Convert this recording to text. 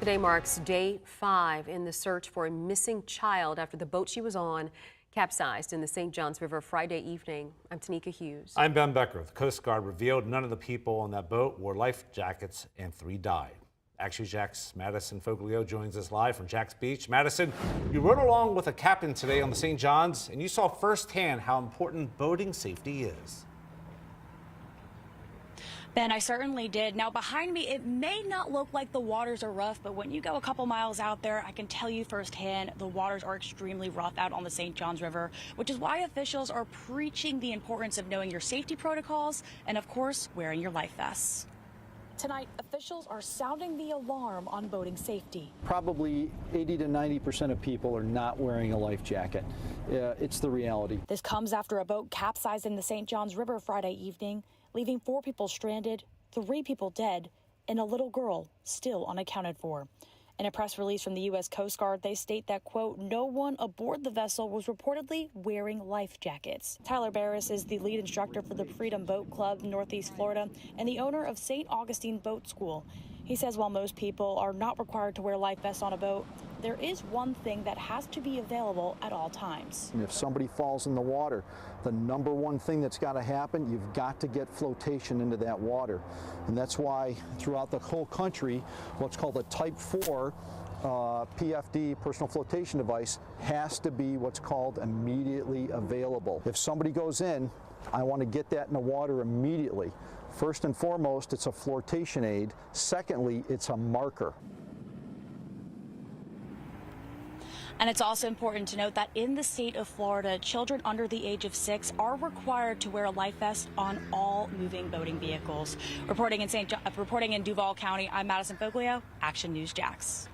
Today marks day 5 in the search for a missing child after the boat she was on capsized in the St. Johns River Friday evening. I'm Tanika Hughes. I'm Ben Becker. The Coast Guard revealed none of the people on that boat wore life jackets and 3 died. Action Jack's Madison Foglio joins us live from Jack's Beach. Madison, you rode along with a captain today on the St. Johns, and you saw firsthand how important boating safety is. Ben, I certainly did. Now, behind me, it may not look like the waters are rough, but when you go a couple miles out there, I can tell you firsthand the waters are extremely rough out on the St. Johns River, which is why officials are preaching the importance of knowing your safety protocols and, of course, wearing your life vests. Tonight, officials are sounding the alarm on boating safety. Probably 80 to 90% of people are not wearing a life jacket. It's the reality. This comes after a boat capsized in the St. Johns River Friday evening, leaving 4 people stranded, 3 people dead, and a little girl still unaccounted for. In a press release from the U.S. Coast Guard, they state that, quote, no one aboard the vessel was reportedly wearing life jackets. Tyler Barris is the lead instructor for the Freedom Boat Club in Northeast Florida and the owner of St. Augustine Boat School. He says while most people are not required to wear life vests on a boat, there is one thing that has to be available at all times. If somebody falls in the water, the number one thing that's got to happen, you've got to get flotation into that water. And that's why throughout the whole country, what's called a Type 4 PFD, personal flotation device, has to be what's called immediately available. If somebody goes in, I want to get that in the water immediately. First and foremost, it's a flotation aid. Secondly, it's a marker. And it's also important to note that in the state of Florida, children under the age of 6 are required to wear a life vest on all moving boating vehicles. Reporting in Duval County, I'm Madison Foglio, Action News Jax.